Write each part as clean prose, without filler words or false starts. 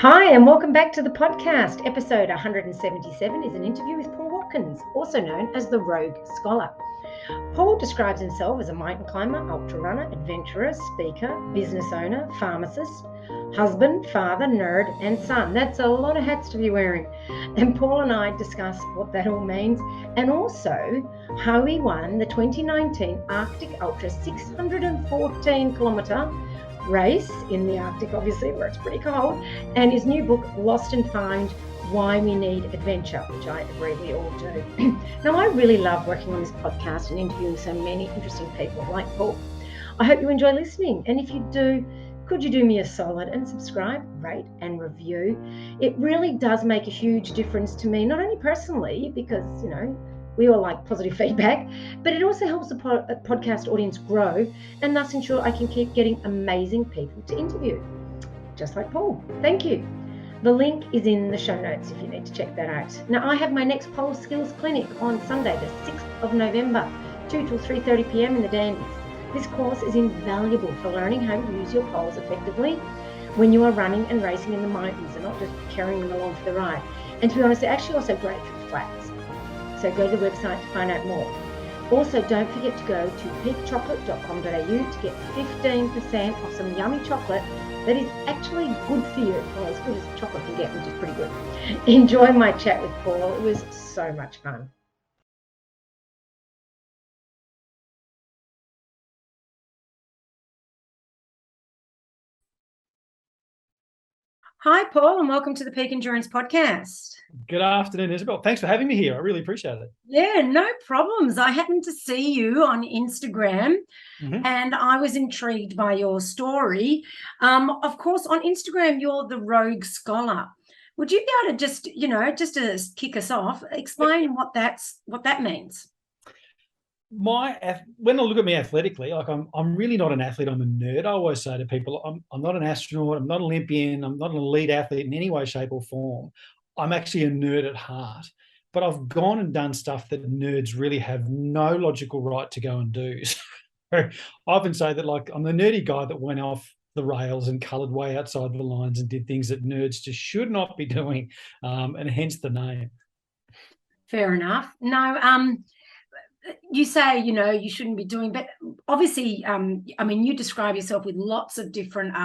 Hi, and welcome back to the podcast. Episode 177 is an interview with Paul Watkins, also known as the Rogue Scholar. Paul describes himself as a mountain climber, ultra runner, adventurer, speaker, business owner, pharmacist, husband, father, nerd, and son. That's a lot of hats to be wearing. And Paul and I discuss what that all means and also how he won the 2019 Arctic Ultra 614 kilometre race in the Arctic, obviously, where it's pretty cold, and his new book, Lost and Found, Why We Need Adventure, which I agree we all do. Now, I really love working on this podcast and interviewing so many interesting people like Paul. I hope you enjoy listening, and if you do, could you do me a solid and subscribe, rate and review? It really does make a huge difference to me, not only personally, because, we all like positive feedback, but it also helps the podcast audience grow and thus ensure I can keep getting amazing people to interview, just like Paul. Thank you. The link is in the show notes if you need to check that out. Now, I have my next pole skills clinic on Sunday, the 6th of November, 2 till 3:30 p.m. in the Dandies. This course is invaluable for learning how to use your poles effectively when you are running and racing in the mountains and not just carrying them along for the ride. And to be honest, they're actually also great for flats. So go to the website to find out more. Also, don't forget to go to peakchocolate.com.au to get 15% off some yummy chocolate that is actually good for you. Well, as good as chocolate can get, which is pretty good. Enjoy my chat with Paul. It was so much fun. Hi, Paul, and welcome to the Peak Endurance Podcast. Good afternoon, Isabel. Thanks for having me here. I really appreciate it. Yeah, no problems. I happened to see you on Instagram and I was intrigued by your story. Of course, on Instagram, you're the Rogue Scholar. Would you be able to just to kick us off, explain what that means? When I look at me athletically, like I'm really not an athlete. I'm a nerd. I always say to people, I'm not an astronaut. I'm not an Olympian. I'm not an elite athlete in any way, shape, or form. I'm actually a nerd at heart. But I've gone and done stuff that nerds really have no logical right to go and do. So I often say that, like, I'm the nerdy guy that went off the rails and coloured way outside the lines and did things that nerds just should not be doing, and hence the name. Fair enough. No, you say, you shouldn't be doing, but obviously, you describe yourself with lots of different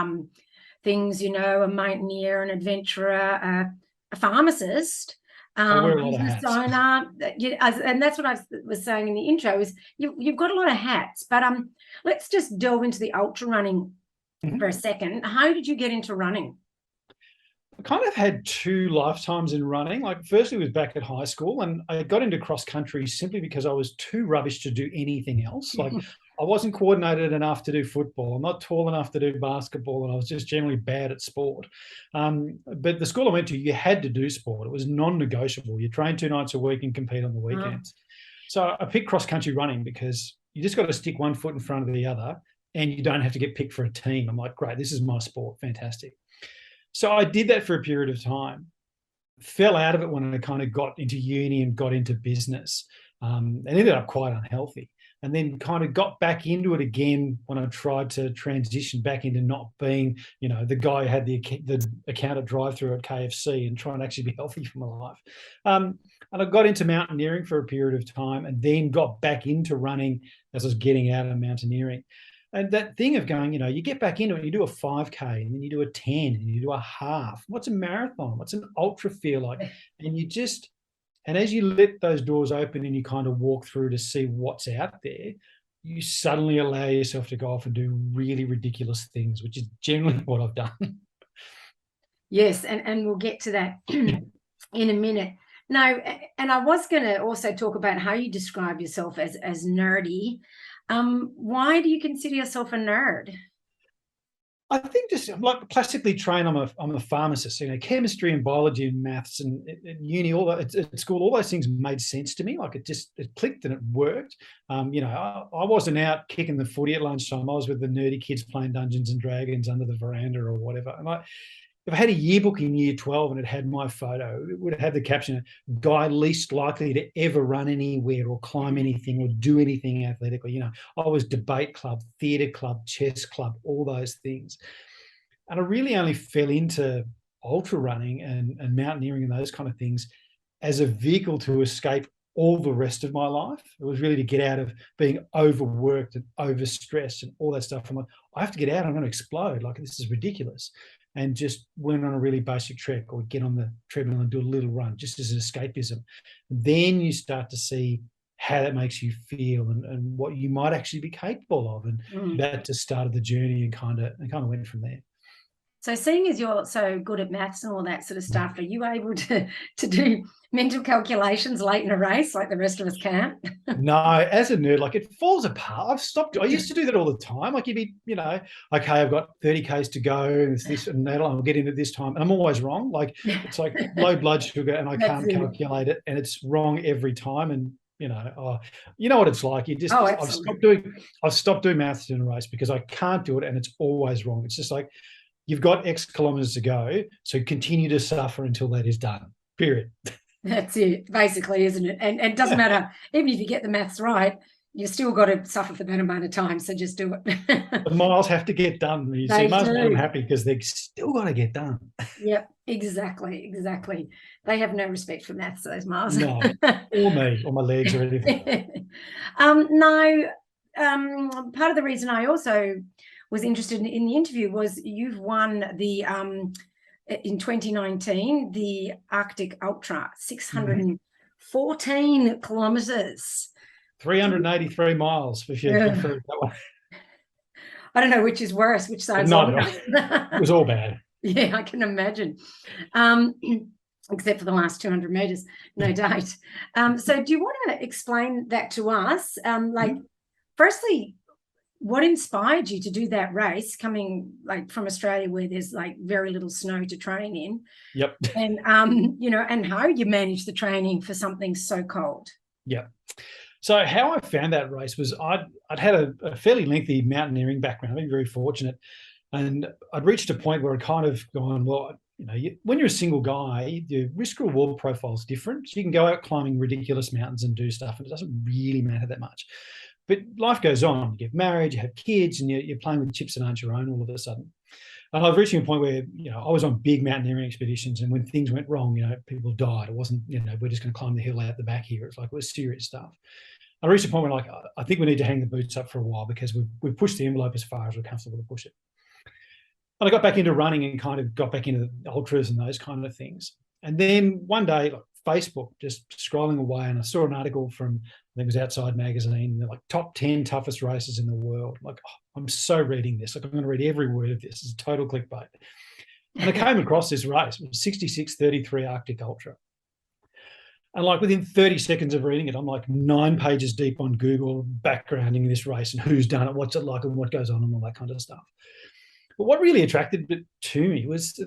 things, a mountaineer, an adventurer, a pharmacist, business owner, and that's what I was saying in the intro is you've got a lot of hats, but let's just delve into the ultra running for a second. How did you get into running? I kind of had two lifetimes in running. Like, firstly was back at high school, and I got into cross country simply because I was too rubbish to do anything else. Like, I wasn't coordinated enough to do football. I'm not tall enough to do basketball, and I was just generally bad at sport. But the school I went to, you had to do sport. It was non-negotiable. You train 2 nights a week and compete on the weekends. So I picked cross country running because you just got to stick one foot in front of the other, and you don't have to get picked for a team. I'm like, great, this is my sport, fantastic. So I did that for a period of time, fell out of it when I kind of got into uni and got into business, and ended up quite unhealthy, and then kind of got back into it again when I tried to transition back into not being, the guy who had the account at drive-through at KFC and trying to actually be healthy for my life. And I got into mountaineering for a period of time and then got back into running as I was getting out of mountaineering. And that thing of going, you get back into it, you do a 5K and then you do a 10 and you do a half. What's a marathon? What's an ultra feel like? And as you let those doors open and you kind of walk through to see what's out there, you suddenly allow yourself to go off and do really ridiculous things, which is generally what I've done. Yes, and we'll get to that in a minute. Now, and I was going to also talk about how you describe yourself as nerdy. Why do you consider yourself a nerd? I think just like classically trained, I'm a pharmacist. Chemistry and biology and maths and uni, all that at school, all those things made sense to me. Like it clicked and it worked. I wasn't out kicking the footy at lunchtime. I was with the nerdy kids playing Dungeons and Dragons under the veranda or whatever. And if I had a yearbook in year 12 and it had my photo, it would have the caption, guy least likely to ever run anywhere or climb anything or do anything athletically. I was debate club, theatre club, chess club, all those things. And I really only fell into ultra running and mountaineering and those kind of things as a vehicle to escape all the rest of my life. It was really to get out of being overworked and overstressed and all that stuff. I'm like, I have to get out. I'm going to explode. Like, this is ridiculous. And just went on a really basic trek or get on the treadmill and do a little run just as an escapism. Then you start to see how that makes you feel and what you might actually be capable of. And that just started the journey and kind of went from there. So seeing as you're so good at maths and all that sort of stuff, are you able to do mental calculations late in a race like the rest of us can't? No, as a nerd, like, it falls apart. I've stopped. I used to do that all the time. Like, you'd be, okay, I've got 30 Ks to go, and it's this and that, I'll get in at this time. And I'm always wrong. Like, it's like low blood sugar and I can't calculate it, and it's wrong every time. And you know what it's like. You just, I've stopped doing maths in a race because I can't do it, and it's always wrong. It's just like, you've got X kilometers to go, so continue to suffer until that is done, period. That's it, basically, isn't it? And it doesn't matter, even if you get the maths right, you've still got to suffer for that amount of time, so just do it. The miles have to get done. You see, most of them are happy because they've still got to get done. Yep, exactly. They have no respect for maths, those miles. No, or me, or my legs or anything. Part of the reason I also was interested in the interview was you've won the in 2019 the Arctic Ultra, 614 kilometers, 383 miles if you that one. I don't know which is worse, which side's longer. It was all bad. Yeah, I can imagine. Except for the last 200 meters, no doubt. So do you want to explain that to us? Firstly, what inspired you to do that race, coming like from Australia where there's like very little snow to train in? Yep. And and how you manage the training for something so cold? Yeah. So how I found that race was I'd had a fairly lengthy mountaineering background. I've been very fortunate, and I'd reached a point where I'd kind of gone, well, when you're a single guy, the risk reward profile is different. So you can go out climbing ridiculous mountains and do stuff, and it doesn't really matter that much. But life goes on. You get married, you have kids, and you're playing with chips that aren't your own all of a sudden. And I've reached a point where, I was on big mountaineering expeditions, and when things went wrong, people died. It wasn't, we're just going to climb the hill out the back here. It's like, it was serious stuff. I reached a point where, like, I think we need to hang the boots up for a while because we've pushed the envelope as far as we're comfortable to push it. And I got back into running and kind of got back into the ultras and those kind of things. And then one day, like, Facebook, just scrolling away, and I saw an article from, I think it was Outside Magazine, like top 10 toughest races in the world. Like, I'm so reading this. Like, I'm going to read every word of this. It's total clickbait. And I came across this race. It was 66:33 Arctic Ultra. And like within 30 seconds of reading it, I'm like 9 pages deep on Google backgrounding this race and who's done it, what's it like, and what goes on and all that kind of stuff. But what really attracted it to me was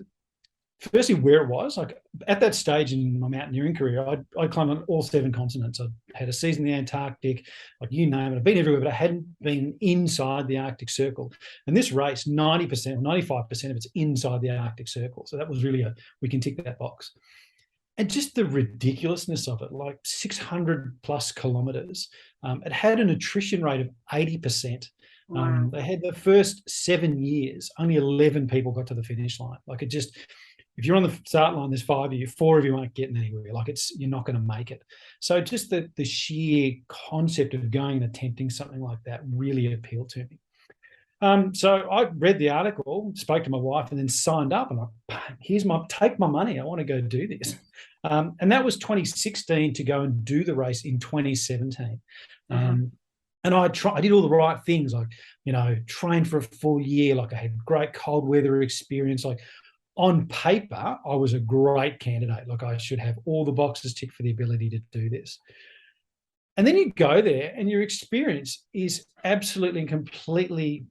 firstly where it was. Like, at that stage in my mountaineering career, I'd climbed on all 7 continents. I'd had a season in the Antarctic, like, you name it. I've been everywhere, but I hadn't been inside the Arctic Circle. And this race, 90% or 95% of it's inside the Arctic Circle. So that was really we can tick that box. And just the ridiculousness of it, like 600 plus kilometers. It had an attrition rate of 80%. Wow. They had the first 7 years, only 11 people got to the finish line. Like, it just, if you're on the start line, there's 5 of you, 4 of you aren't getting anywhere. Like, you're not going to make it. So just the sheer concept of going and attempting something like that really appealed to me. So I read the article, spoke to my wife, and then signed up. And take my money. I want to go do this. And that was 2016 to go and do the race in 2017. And I did all the right things, like, trained for a full year. Like, I had great cold weather experience. Like, on paper, I was a great candidate. Like, I should have all the boxes ticked for the ability to do this. And then you go there and your experience is absolutely and completely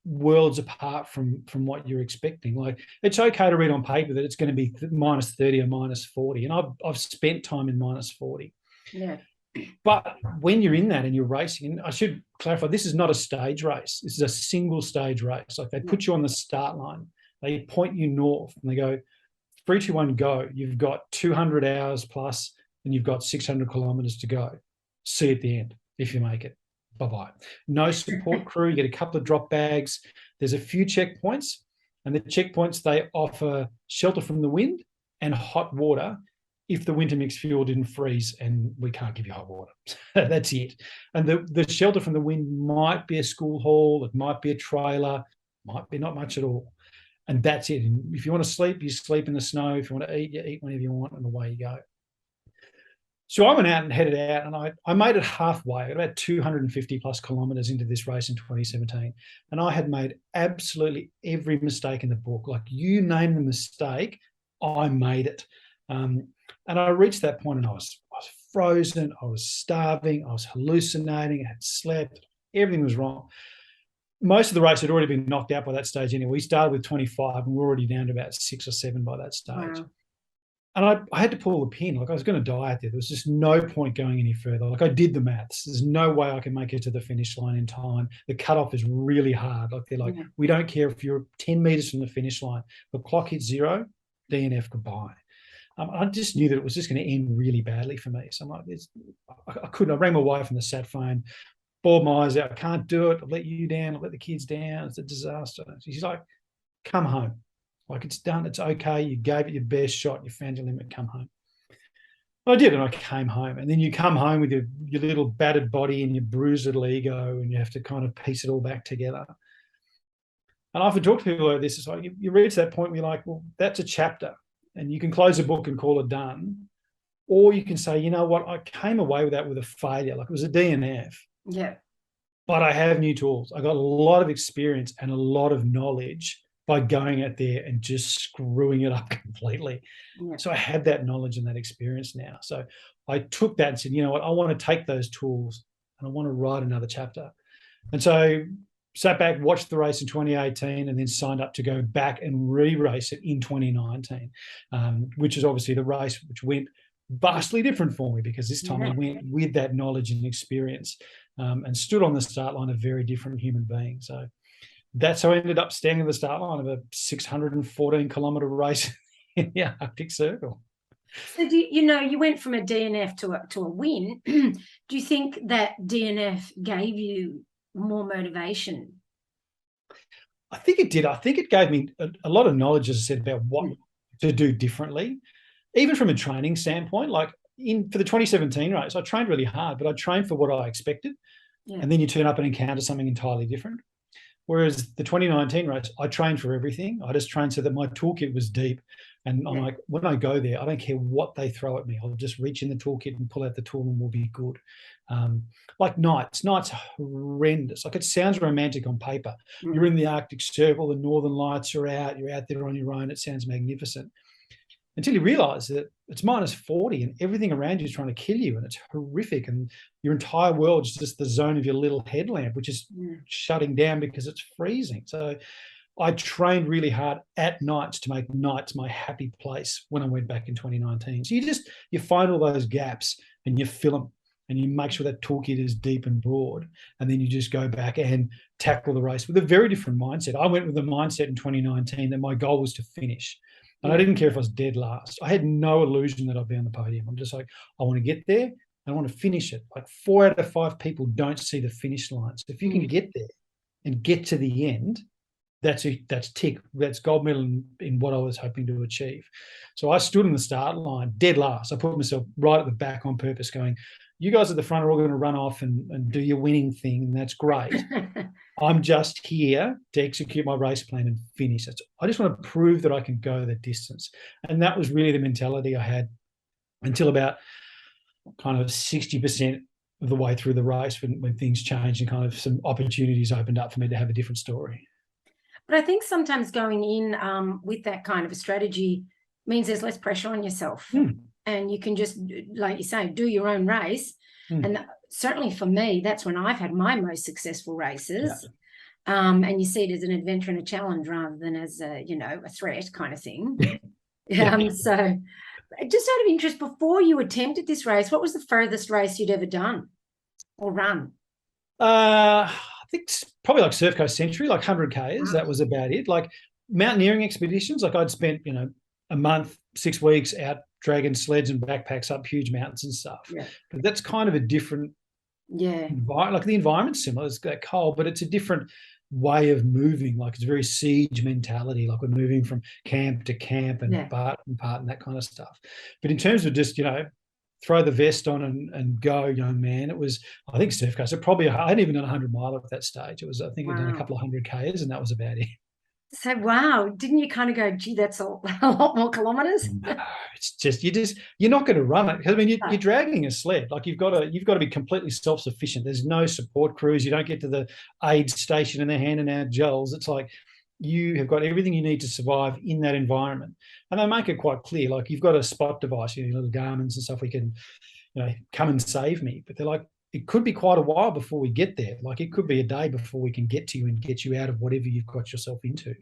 worlds apart from what you're expecting. Like, it's okay to read on paper that it's going to be minus 30 or minus 40. And I've spent time in minus 40. Yeah. But when you're in that and you're racing, and I should clarify, this is not a stage race. This is a single stage race. Like, they put you on the start line. They point you north and they go, 3, 2, 1, go. You've got 200 hours plus and you've got 600 kilometers to go. See you at the end if you make it. Bye-bye. No support crew. You get a couple of drop bags. There's a few checkpoints. And the checkpoints, they offer shelter from the wind and hot water if the winter mixed fuel didn't freeze and we can't give you hot water. That's it. And the shelter from the wind might be a school hall, it might be a trailer, might be not much at all. And that's it. And if you want to sleep, you sleep in the snow. If you want to eat, you eat whenever you want, and away you go. So I went out and headed out, and I made it halfway, about 250 plus kilometers into this race in 2017. And I had made absolutely every mistake in the book. Like, you name the mistake, I made it. And I reached that point and I was frozen, I was starving, I was hallucinating, I had slept, everything was wrong. Most of the race had already been knocked out by that stage anyway. We started with 25 and we're already down to about 6 or 7 by that stage. Wow. And I had to pull the pin. Like, I was going to die out there. There was just no point going any further. Like, I did the maths. There's no way I can make it to the finish line in time. The cutoff is really hard. Like, they're like, we don't care if you're 10 meters from the finish line. The clock hits 0, DNF, goodbye. I just knew that it was just going to end really badly for me. So I'm like, I couldn't. I rang my wife on the sat phone, bawled my eyes out. I can't do it. I'll let you down. I'll let the kids down. It's a disaster. She's like, come home. Like, it's done. It's okay. You gave it your best shot. You found your limit. Come home. Well, I did, and I came home. And then you come home with your little battered body and your bruised little ego, and you have to kind of piece it all back together. And I often talk to people like this. It's like, you reach that point where you're like, well, that's a chapter. And you can close a book and call it done. Or you can say, you know what, I came away with that with a failure. Like, it was a DNF. Yeah. But I have new tools. I got a lot of experience and a lot of knowledge by going out there and just screwing it up completely. Yeah. So I have that knowledge and that experience now. So I took that and said, you know what, I want to take those tools and I want to write another chapter. And so sat back, watched the race in 2018, and then signed up to go back and re-race it in 2019, which is obviously the race which went vastly different for me, because this time I went with that knowledge and experience, and stood on the start line a very different human being. So that's how I ended up standing at the start line of a 614-kilometre race in the Arctic Circle. So you went from a DNF to a win. Do you think that DNF gave you more motivation? I think it did. I think it gave me a lot of knowledge, as I said, about what to do differently, even from a training standpoint. Like, for the 2017 race, I trained really hard, but I trained for what I expected. Yeah. And then you turn up and encounter something entirely different. Whereas the 2019 race, I trained for everything. I just trained so that my toolkit was deep. And I'm like, when I go there, I don't care what they throw at me. I'll just reach in the toolkit and pull out the tool and we'll be good. Like nights are horrendous. Like, it sounds romantic on paper. You're in the Arctic Circle, the northern lights are out, you're out there on your own. It sounds magnificent. Until you realize that it's -40 and everything around you is trying to kill you, and it's horrific, and your entire world is just the zone of your little headlamp, which is shutting down because it's freezing. So I trained really hard at nights to make nights my happy place when I went back in 2019. So you find all those gaps and you fill them, and you make sure that toolkit is deep and broad, and then you just go back and tackle the race with a very different mindset. I went with the mindset in 2019 that my goal was to finish. And I didn't care if I was dead last. I had no illusion that I'd be on the podium. I'm just like, I want to get there and I want to finish it. Like, 4 out of 5 people don't see the finish line. So if you can get there and get to the end, that's tick. That's gold medal in what I was hoping to achieve. So I stood in the start line, dead last. I put myself right at the back on purpose, going, you guys at the front are all going to run off and do your winning thing, and that's great. I'm just here to execute my race plan and finish it. I just want to prove that I can go the distance. And that was really the mentality I had until about kind of 60% of the way through the race, when things changed and kind of some opportunities opened up for me to have a different story. But I think sometimes going in with that kind of a strategy means there's less pressure on yourself. And you can just, like you say, do your own race. And certainly for me, that's when I've had my most successful races. And you see it as an adventure and a challenge rather than as a threat kind of thing. So just out of interest, before you attempted this race, what was the furthest race you'd ever done or run? I think it's probably like Surf Coast Century, like 100 Ks. That was about it. Like mountaineering expeditions, like I'd spent, a month, 6 weeks out dragging sleds and backpacks up huge mountains and stuff. But that's kind of a different environment. Like, the environment's similar, it's that cold, but it's a different way of moving. Like it's very siege mentality. Like we're moving from camp to camp and part and that kind of stuff. But in terms of just, throw the vest on and go, young man, it was, I think, surf coast. I hadn't even done 100 mile at that stage. It was, I think I'd done a couple of 100 Ks, and that was about it. So, wow, didn't you kind of go, gee, that's a lot more kilometers? No, it's just, you're not going to run it. Because I mean, you're dragging a sled. Like you've got to be completely self-sufficient. There's no support crews. You don't get to the aid station and they're handing out gels. It's like you have got everything you need to survive in that environment. And they make it quite clear. Like you've got a spot device, little Garmin's and stuff. We can, come and save me. But they're like, it could be quite a while before we get there. Like it could be a day before we can get to you and get you out of whatever you've got yourself into.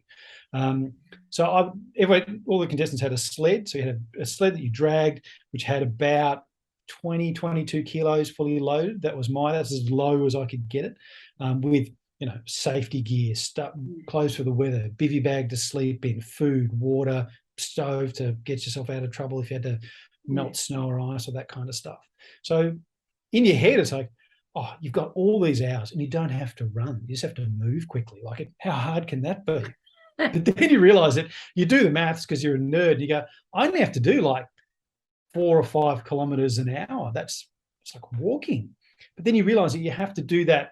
So all the contestants had a sled. So you had a sled that you dragged, which had about 20, 22 kilos fully loaded. That's as low as I could get it, with, safety gear, stuff, clothes for the weather, bivy bag to sleep in, food, water, stove to get yourself out of trouble if you had to melt snow or ice or that kind of stuff. So in your head, it's like, oh, you've got all these hours and you don't have to run. You just have to move quickly. Like, how hard can that be? But then you realize that you do the maths because you're a nerd. And you go, I only have to do like 4 or 5 kilometers an hour. It's like walking. But then you realize that you have to do that,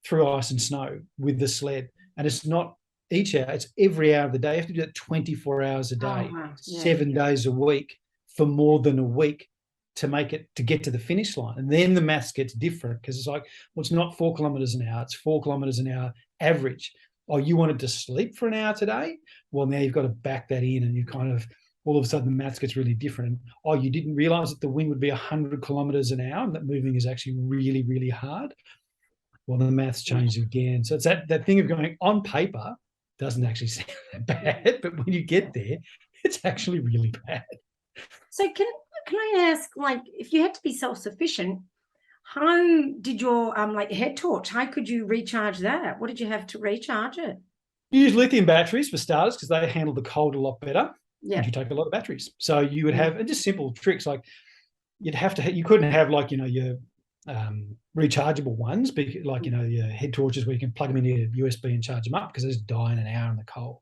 through ice and snow with the sled. And it's not each hour, it's every hour of the day. You have to do that 24 hours a day, 7 days a week for more than a week to get to the finish line. And then the maths gets different because it's like, well, it's not 4 kilometers an hour, it's 4 kilometers an hour average. Oh, you wanted to sleep for an hour today? Well, now you've got to back that in, and you kind of, all of a sudden the maths gets really different. And, oh, you didn't realize that the wind would be 100 kilometers an hour and that moving is actually really, really hard. Well, the maths changes again. So it's that thing of going, on paper doesn't actually sound that bad, but when you get there, it's actually really bad. So can I ask, like, if you had to be self-sufficient, how did your head torch, how could you recharge that? What did you have to recharge it? You use lithium batteries for starters because they handle the cold a lot better. Yeah. And you take a lot of batteries. So you would have, and just simple tricks, like you couldn't have like, your rechargeable ones, like, your head torches where you can plug them into your USB and charge them up because they just die in an hour in the cold.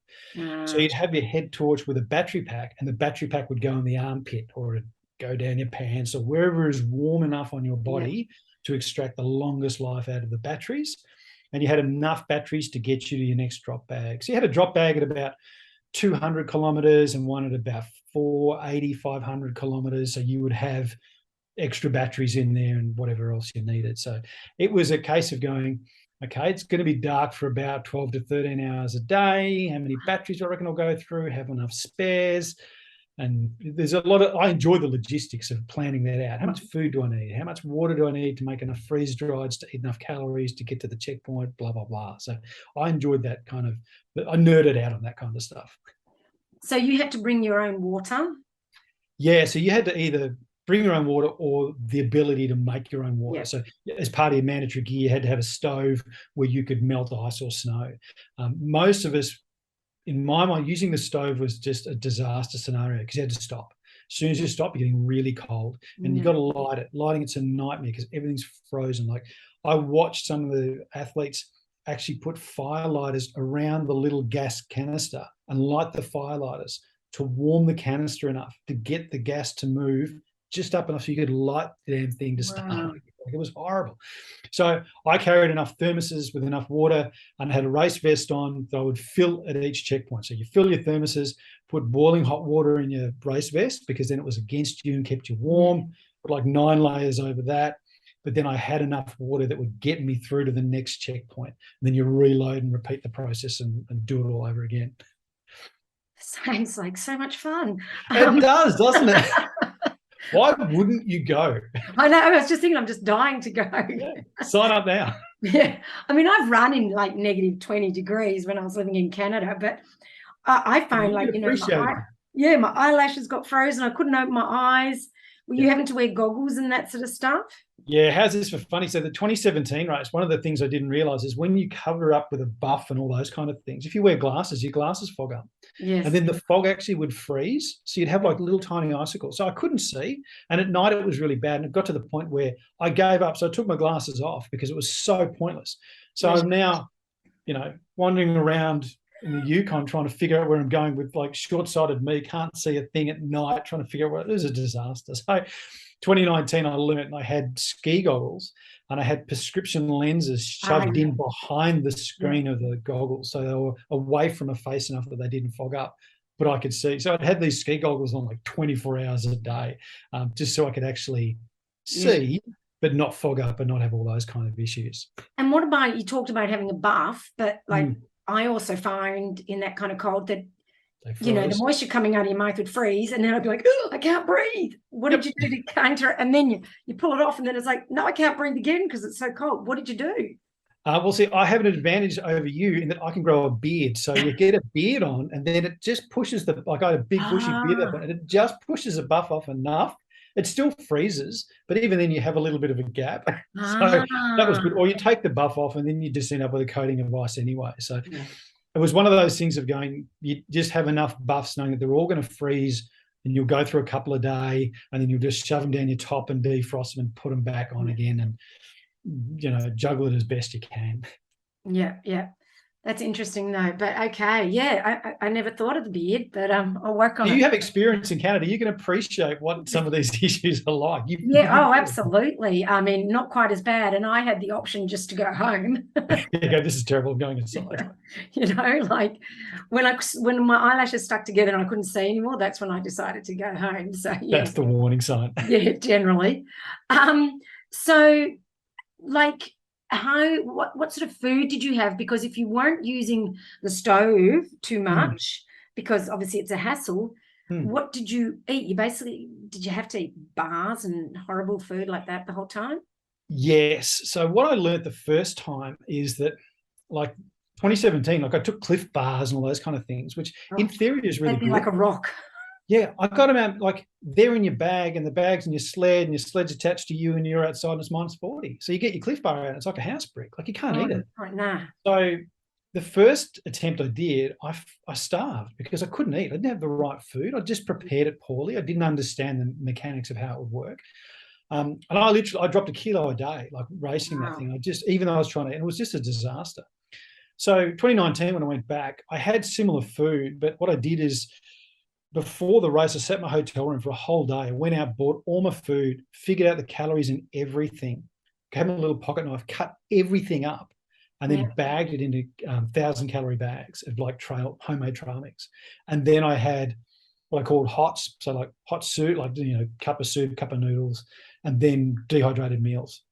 So you'd have your head torch with a battery pack, and the battery pack would go in the armpit or it'd go down your pants or wherever is warm enough on your body to extract the longest life out of the batteries. And you had enough batteries to get you to your next drop bag. So you had a drop bag at about 200 kilometers and one at about 480, 500 kilometers. So you would have extra batteries in there and whatever else you needed. So it was a case of going, okay, it's going to be dark for about 12 to 13 hours a day. How many batteries I reckon I'll go through? Have enough spares? And there's I enjoy the logistics of planning that out. How much food do I need? How much water do I need to make enough freeze drieds to eat enough calories to get to the checkpoint, blah, blah, blah. So I enjoyed that kind of, I nerded out on that kind of stuff. So you had to bring your own water? Yeah, so you had to either bring your own water or the ability to make your own water. So as part of your mandatory gear, you had to have a stove where you could melt ice or snow. Most of us, in my mind, using the stove was just a disaster scenario because you had to stop. As soon as you stop, you're getting really cold and you've got to light it. Lighting it's a nightmare because everything's frozen. Like I watched some of the athletes actually put firelighters around the little gas canister and light the firelighters to warm the canister enough to get the gas to move just up enough so you could light the damn thing to start. It was horrible. So I carried enough thermoses with enough water and had a race vest on that I would fill at each checkpoint. So you fill your thermoses, put boiling hot water in your race vest because then it was against you and kept you warm, put like 9 layers over that. But then I had enough water that would get me through to the next checkpoint. And then you reload and repeat the process and do it all over again. Sounds like so much fun. It does, doesn't it? Why wouldn't you go? I know. I was just thinking, I'm just dying to go. Sign up now. Yeah. I mean, I've run in like negative 20 degrees when I was living in Canada, but I found my eyelashes got frozen. I couldn't open my eyes. Were you having to wear goggles and that sort of stuff? Yeah, how's this for funny? So the 2017 race, one of the things I didn't realize is when you cover up with a buff and all those kind of things, if you wear glasses, your glasses fog up. Yes. And then the fog actually would freeze. So you'd have like little tiny icicles. So I couldn't see. And at night it was really bad. And it got to the point where I gave up. So I took my glasses off because it was so pointless. So I'm now wandering around in the Yukon trying to figure out where I'm going with like short-sighted me, can't see a thing at night, trying to figure out what it was a disaster. So 2019, I learned I had ski goggles and I had prescription lenses shoved in behind the screen of the goggles. So they were away from my face enough that they didn't fog up, but I could see. So I'd had these ski goggles on like 24 hours a day, just so I could actually see, but not fog up and not have all those kind of issues. And what about, you talked about having a bath, but like I also find in that kind of cold that, the moisture coming out of your mouth would freeze, and then I'd be like, oh, I can't breathe. What did you do to counter it? And then you pull it off, and then it's like, no, I can't breathe again because it's so cold. What did you do? Well, see, I have an advantage over you in that I can grow a beard. So you get a beard on, and then it just pushes I got a big bushy beard up, and it just pushes the buff off enough. It still freezes, but even then you have a little bit of a gap. So that was good. Or you take the buff off, and then you just end up with a coating of ice anyway. So it was one of those things of going, you just have enough buffs knowing that they're all going to freeze, and you'll go through a couple a day, and then you'll just shove them down your top and defrost them and put them back on again, and juggle it as best you can. Yeah. That's interesting though. But okay, yeah, I never thought of the beard, but I'll work on it. You have experience in Canada. You can appreciate what some of these issues are like. Absolutely. I mean, not quite as bad. And I had the option just to go home. This is terrible. I'm going inside. Like when my eyelashes stuck together and I couldn't see anymore, that's when I decided to go home. So that's the warning sign. Yeah, generally. So like, what sort of food did you have? Because if you weren't using the stove too much, because obviously it's a hassle, what did you eat? Did you have to eat bars and horrible food like that the whole time? Yes. So what I learned the first time is that, like 2017, like I took Cliff bars and all those kind of things, which in theory is really good. Like a rock. Yeah, I got them out, like they're in your bag, and the bag's in your sled, and your sled's attached to you, and you're outside and it's -40. So you get your Cliff Bar out, and it's like a house brick. Like you can't eat it. Right, nah. So the first attempt I did, I starved because I couldn't eat. I didn't have the right food. I just prepared it poorly. I didn't understand the mechanics of how it would work. And I dropped 1 kilo a day, like racing that thing. Even though I was trying to, and it was just a disaster. So 2019, when I went back, I had similar food, but what I did is, before the race, I sat in my hotel room for a whole day. I went out, bought all my food, figured out the calories in everything, had my little pocket knife, cut everything up, and then bagged it into 1,000-calorie bags of like homemade trail mix. And then I had what I called hots, so like hot soup, like cup of soup, cup of noodles, and then dehydrated meals.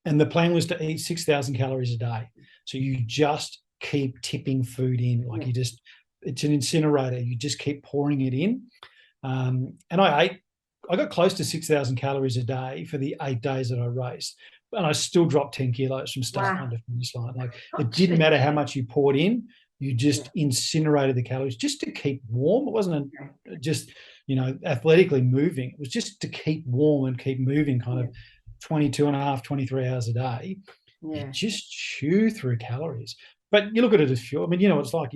And the plan was to eat 6,000 calories a day. So you just keep tipping food in, like it's an incinerator. You just keep pouring it in. And I got close to 6,000 calories a day for the 8 days that I raced. And I still dropped 10 kilos from start line to finish line. Like it didn't matter how much you poured in. You just incinerated the calories just to keep warm. It wasn't just, athletically moving. It was just to keep warm and keep moving kind of 22 and a half, 23 hours a day. You just chew through calories. But you look at it as fuel. I mean, what it's like.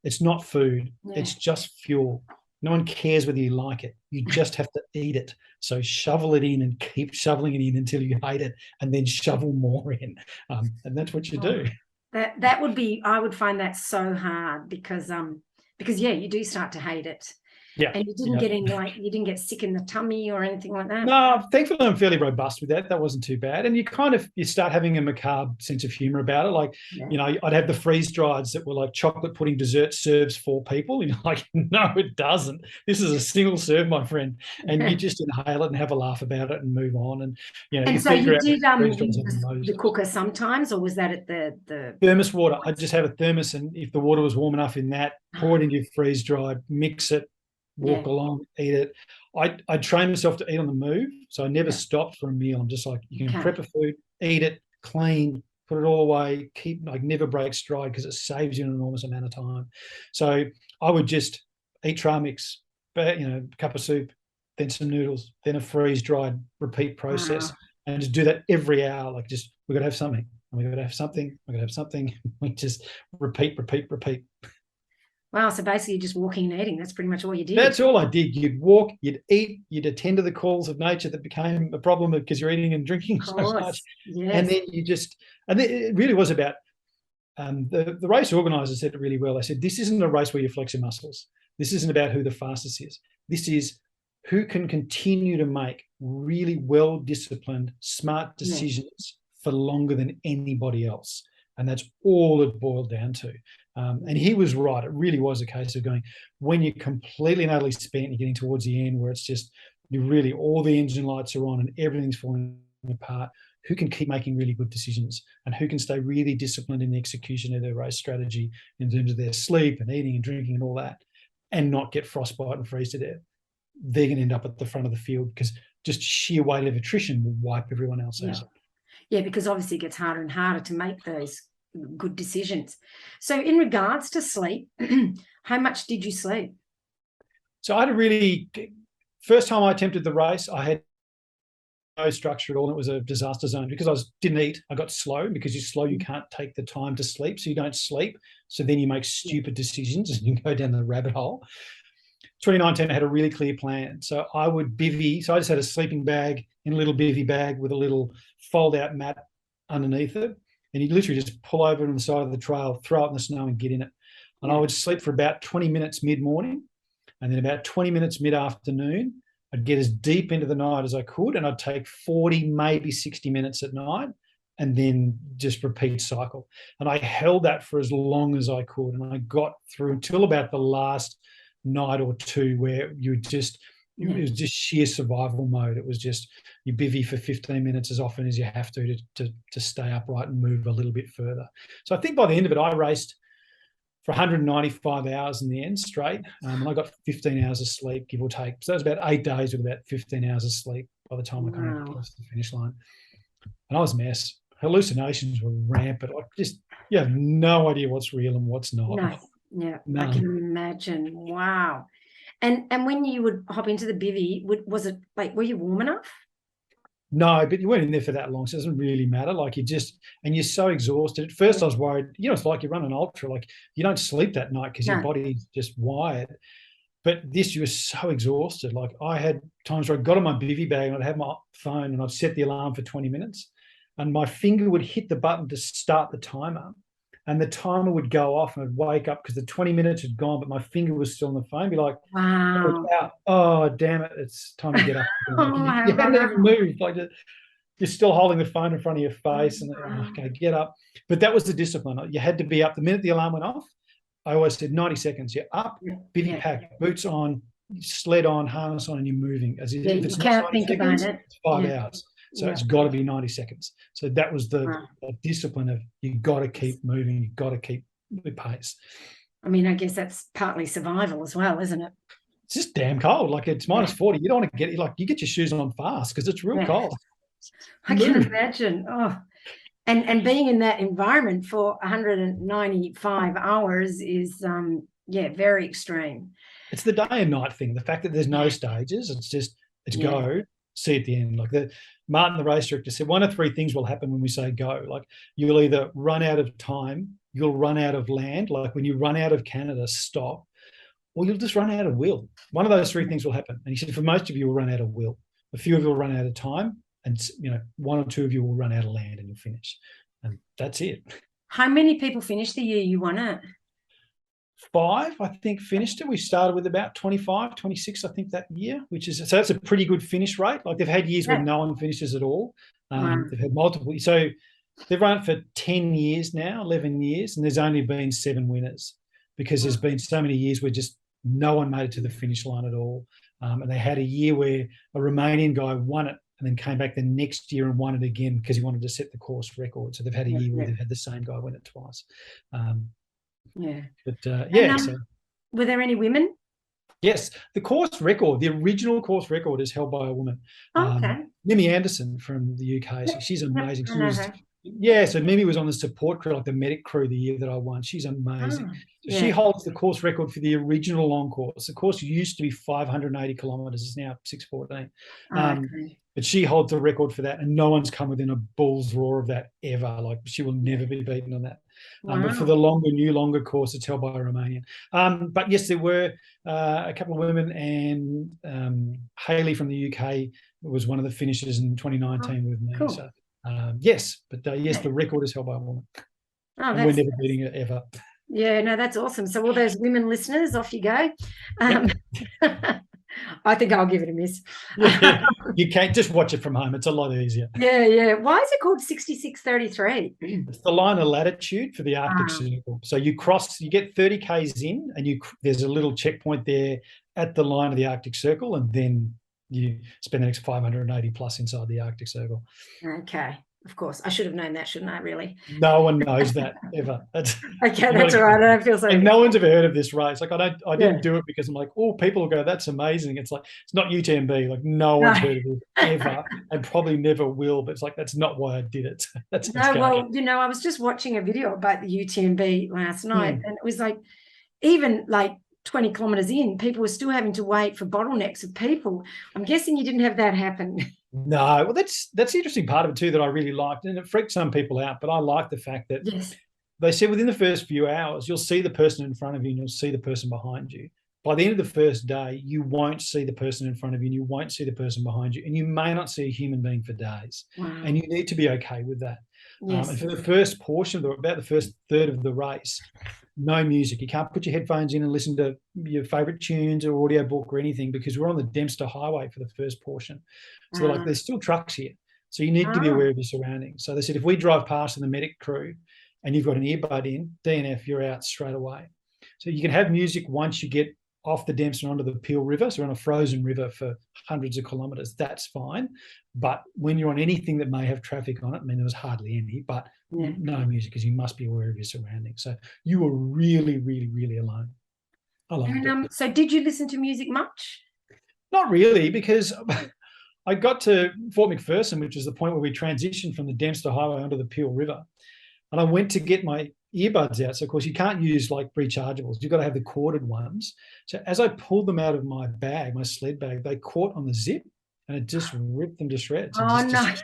It's not food. It's just fuel. No one cares whether you like it. You just have to eat it. So shovel it in and keep shoveling it in until you hate it, and then shovel more in. And that's what you do. That would be, I would find that so hard because you do start to hate it. Yeah. And you didn't get you didn't get sick in the tummy or anything like that? No, thankfully I'm fairly robust with that. That wasn't too bad. And you start having a macabre sense of humor about it. Like, I'd have the freeze-drieds that were like chocolate pudding dessert serves 4 people. Like, no, it doesn't. This is a single serve, my friend. And you just inhale it and have a laugh about it and move on. And, and so you did the cooker sometimes, or was that at the thermos water? I'd just have a thermos, and if the water was warm enough in that, pour it into your freeze-dried, mix it, walk along, eat it. I trained myself to eat on the move, so I never stopped for a meal. I'm just like, you can prep a food, eat it, clean, put it all away, never break stride, because it saves you an enormous amount of time. So I would just eat trail mix, a cup of soup, then some noodles, then a freeze-dried repeat process, and just do that every hour. Like, just, we've got to have something, and we've got to have something, we've got to have something. We just repeat. Wow, so basically just walking and eating. That's pretty much all you did. That's all I did. You'd walk, you'd eat, you'd attend to the calls of nature that became a problem because you're eating and drinking so much. Yes. And then it really was about the race organisers said it really well. They said, this isn't a race where you flex your muscles. This isn't about who the fastest is. This is who can continue to make really well-disciplined, smart decisions for longer than anybody else. And that's all it boiled down to. And he was right. It really was a case of going, when you're completely and utterly spent, you're getting towards the end where it's just, you really, all the engine lights are on and everything's falling apart, who can keep making really good decisions and who can stay really disciplined in the execution of their race strategy in terms of their sleep and eating and drinking and all that, and not get frostbite and freeze to death. They're going to end up at the front of the field because just sheer weight of attrition will wipe everyone else out. Yeah, because obviously it gets harder and harder to make those good decisions. So in regards to sleep, how much did you sleep? So I had a really, first time I attempted the race, I had no structure at all. And it was a disaster zone because I didn't eat. I got slow. Because you're slow, you can't take the time to sleep. So you don't sleep. So then you make stupid decisions and you go down the rabbit hole. 2019, I had a really clear plan. So I would bivvy. So I just had a sleeping bag in a little bivvy bag with a little fold-out mat underneath it. And you'd literally just pull over on the side of the trail, throw it in the snow and get in it. And I would sleep for about 20 minutes mid-morning. And then about 20 minutes mid-afternoon, I'd get as deep into the night as I could. And I'd take 40, maybe 60 minutes at night and then just repeat cycle. And I held that for as long as I could. And I got through until about the last night or two where you just, it was just sheer survival mode. It was just, you bivvy for 15 minutes as often as you have to stay upright and move a little bit further. So I think by the end of it, I raced for 195 hours in the end straight. And I got 15 hours of sleep, give or take. So that was about 8 days with about 15 hours of sleep by the time I kind of crossed the finish line. And I was a mess. Hallucinations were rampant. You have no idea what's real and what's not. No. Yeah, I can imagine. Wow. And when you would hop into the bivvy, was it like, were you warm enough? No, but you weren't in there for that long, so it doesn't really matter. Like and you're so exhausted. At first I was worried, it's like you run an ultra, like you don't sleep that night because your body's just wired. But this, you were so exhausted. Like I had times where I got on my bivvy bag and I'd have my phone and I'd set the alarm for 20 minutes and my finger would hit the button to start the timer. And the timer would go off and I'd wake up because the 20 minutes had gone, but my finger was still on the phone. Be like, wow, oh, damn it, it's time to get up. You hadn't even moved. Like you're still holding the phone in front of your face and okay, get up. But that was the discipline. You had to be up. The minute the alarm went off, I always said 90 seconds. You're up, bivvy pack, boots on, sled on, harness on, and you're moving. As if it's you can't think about it. It's 5 hours. So it's got to be 90 seconds. So that was the discipline of you got to keep moving, you got to keep the pace. I mean, I guess that's partly survival as well, isn't it? It's just damn cold. Like it's minus 40. You don't want to get like you get your shoes on fast because it's real cold. I can imagine. Oh, and being in that environment for 195 hours is very extreme. It's the day and night thing. The fact that there's no stages. It's go. See at the end. Like Martin, the race director, said, one of three things will happen when we say go. Like you'll either run out of time, you'll run out of land, like when you run out of Canada, stop, or you'll just run out of will. One of those three things will happen. And he said, for most of you, will run out of will. A few of you will run out of time, and one or two of you will run out of land, and you'll finish. And that's it. How many people finished the year you won it? 5, I think, finished it. We started with about 25, 26, I think, that year, so that's a pretty good finish rate. Like they've had years where no one finishes at all. They've had multiple. So they've run it for 10 years now, 11 years, and there's only been 7 winners because there's been so many years where just no one made it to the finish line at all. And they had a year where a Romanian guy won it and then came back the next year and won it again because he wanted to set the course record. So they've had a year where they've had the same guy win it twice. So were there any women? Yes, the course record, the original course record, is held by a woman. Mimi Anderson from the UK. So she's amazing. So Mimi was on the support crew, like the medic crew, the year that I won. She's amazing. She holds the course record for the original long course. The course used to be 580 kilometres. It's now 614. But she holds the record for that, and no one's come within a bull's roar of that ever. Like she will never be beaten on that. But for the new longer course, it's held by a Romanian. But yes, there were a couple of women, and Hayley from the UK was one of the finishers in 2019 with me. Cool. So yes, the record is held by a woman. Oh, and we're never beating it ever. yeah, no, that's awesome. So all those women listeners, off you go. I think I'll give it a miss. Yeah, you can't just watch it from home. It's a lot easier. Yeah. Why is it called 6633? It's the line of latitude for the Arctic Circle. So you get 30 Ks in, and there's a little checkpoint there at the line of the Arctic Circle, and then you spend the next 580 plus inside the Arctic Circle. Okay. Of course. I should have known that, shouldn't I, really? No one knows that ever. Okay, that's all right. I don't feel so. And no one's ever heard of this race. Like I didn't do it because I'm like, oh, people will go, that's amazing. It's like, it's not UTMB. Like no one's heard of it ever, and probably never will. But it's like, that's not why I did it. That's no. Well, I was just watching a video about the UTMB last night, and it was like, even like 20 kilometers in, people were still having to wait for bottlenecks of people. I'm guessing you didn't have that happen. No, well, that's the interesting part of it too that I really liked, and it freaked some people out. But I like the fact that they said within the first few hours, you'll see the person in front of you and you'll see the person behind you. By the end of the first day, you won't see the person in front of you and you won't see the person behind you, and you may not see a human being for days. Wow. And you need to be okay with that. Yes. And for the first portion, about the first third of the race, no music. You can't put your headphones in and listen to your favorite tunes or audio book or anything, because we're on the Dempster Highway for the first portion. So they're like, there's still trucks here. So you need to be aware of your surroundings. So they said, if we drive past in the medic crew and you've got an earbud in, DNF, you're out straight away. So you can have music once you get off the Dempster onto the Peel River. So we're on a frozen river for hundreds of kilometres. That's fine. But when you're on anything that may have traffic on it, I mean, there was hardly any, but no music, because you must be aware of your surroundings. So you were really, really, really alone. I loved it. So did you listen to music much? Not really, because I got to Fort McPherson, which is the point where we transitioned from the Dempster Highway onto the Peel River. And I went to get my earbuds out. So, of course, you can't use like rechargeables. You've got to have the corded ones. So as I pulled them out of my bag, my sled bag, they caught on the zip and it just ripped them to shreds. No.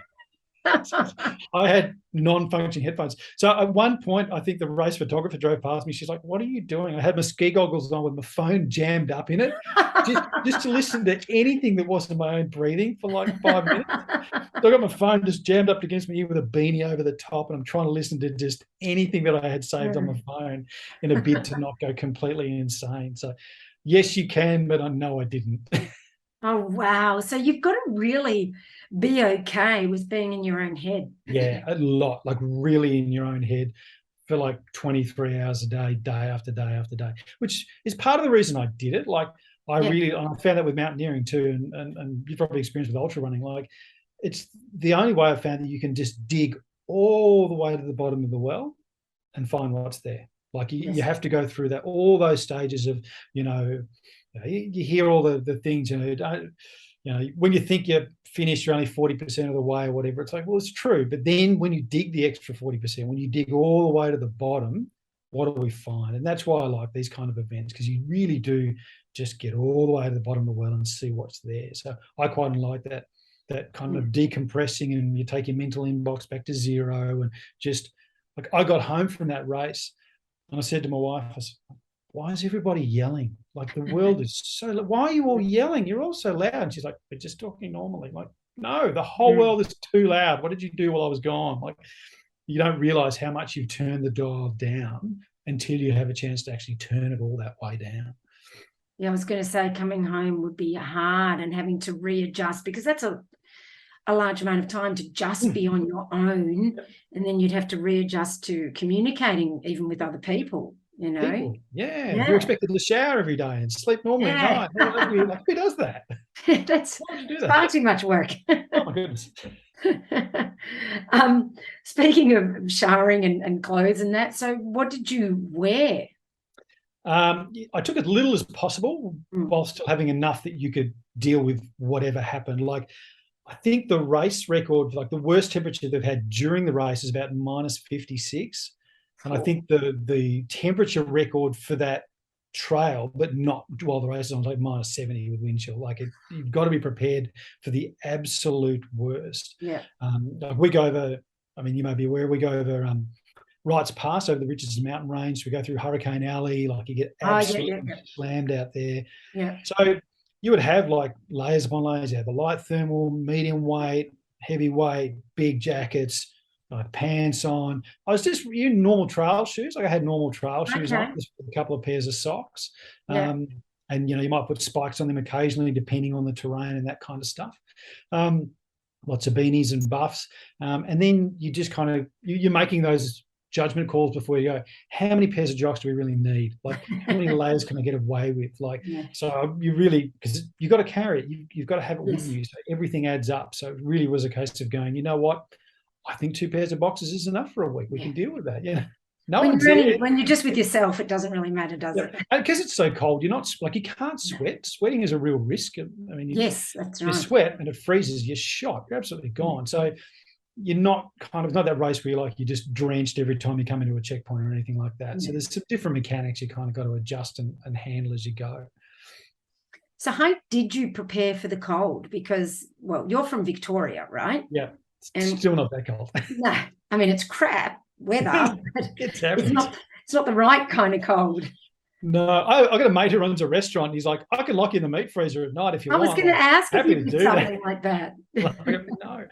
I had non-functioning headphones. So at one point, I think the race photographer drove past me. She's like, what are you doing? I had my ski goggles on with my phone jammed up in it, just to listen to anything that wasn't my own breathing for like 5 minutes. So I got my phone just jammed up against my ear with a beanie over the top, and I'm trying to listen to just anything that I had saved on my phone in a bid to not go completely insane. So yes, you can, but I know I didn't. Oh, wow. So you've got to really be okay with being in your own head. Yeah, a lot, like really in your own head for like 23 hours a day, day after day after day, which is part of the reason I did it. Like I found that with mountaineering too, and you've probably experienced with ultra running. Like it's the only way I've found that you can just dig all the way to the bottom of the well and find what's there. Like you have to go through that, all those stages of, you hear all the things, when you think you're finished, you're only 40% of the way or whatever. It's like, well, it's true. But then when you dig the extra 40%, when you dig all the way to the bottom, what do we find? And that's why I like these kind of events, because you really do just get all the way to the bottom of the well and see what's there. So I quite like that kind of decompressing, and you take your mental inbox back to zero. And just like, I got home from that race and I said to my wife, I said, why is everybody yelling? Like the world is so, why are you all yelling? You're all so loud. And she's like, we're just talking normally. Like, no, the whole world is too loud. What did you do while I was gone? Like, you don't realize how much you've turned the dial down until you have a chance to actually turn it all that way down. Yeah, I was going to say coming home would be hard, and having to readjust, because that's a large amount of time to just be on your own. And then you'd have to readjust to communicating even with other people. People. Yeah. You're expected to shower every day and sleep normally at night. Like, who does that? That's far too much work. Oh my goodness. Speaking of showering and clothes and that, so what did you wear? I took as little as possible while still having enough that you could deal with whatever happened. Like, I think the race record, like the worst temperature they've had during the race, is about -56. And I think the temperature record for that trail, but not while the race is on, like -70 with wind chill. Like you've got to be prepared for the absolute worst. Yeah. Like we go over, I mean, you may be aware, we go over Wrights Pass over the Richards Mountain Range. We go through Hurricane Alley. Like you get absolutely slammed out there. Yeah. So you would have like layers upon layers. You have the light thermal, medium weight, heavy weight, big jackets, like pants on. I was just in normal trail shoes. Like I had normal trail shoes on, just with a couple of pairs of socks. Yeah. And, you might put spikes on them occasionally, depending on the terrain and that kind of stuff. Lots of beanies and buffs. And then you just kind of, you're making those judgment calls before you go, how many pairs of jocks do we really need? Like, how many layers can I get away with? Like, so you really, because you've got to carry it. You've got to have it with you. So everything adds up. So it really was a case of going, you know what? I think 2 pairs of boxes is enough for a week. We can deal with that. Yeah. No one's there. When you're just with yourself, it doesn't really matter, does it? Because it's so cold, you're not like, you can't sweat. Sweating is a real risk. I mean, yes, that's right. You sweat and it freezes, you're shot. You're absolutely gone. So you're not not that race where you're just drenched every time you come into a checkpoint or anything like that. So there's some different mechanics you kind of got to adjust and handle as you go. So how did you prepare for the cold? Because, well, you're from Victoria, right? Yeah. And still not that cold. No, I mean, it's crap weather. It's not the right kind of cold. No, I got a mate who runs a restaurant. He's like, I can lock you in the meat freezer at night if you want. I was going to ask if you did something like that. No.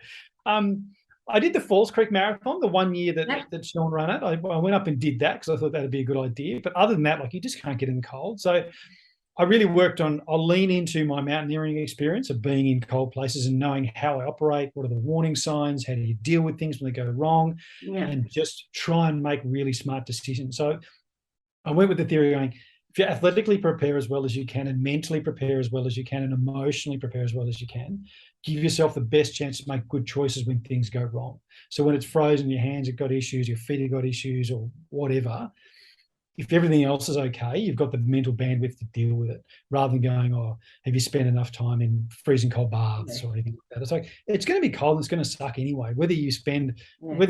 I did the Falls Creek Marathon the one year that Sean ran it. I went up and did that because I thought that'd be a good idea. But other than that, you just can't get in the cold. So I really worked on, I'll lean into my mountaineering experience of being in cold places and knowing how I operate, what are the warning signs, how do you deal with things when they go wrong, and just try and make really smart decisions. So I went with the theory going, if you athletically prepare as well as you can and mentally prepare as well as you can and emotionally prepare as well as you can, give yourself the best chance to make good choices when things go wrong. So when it's frozen, your hands have got issues, your feet have got issues or whatever, if everything else is okay, you've got the mental bandwidth to deal with it, rather than going, oh, have you spent enough time in freezing cold baths or anything like that? It's like, it's going to be cold and it's going to suck anyway. Whether you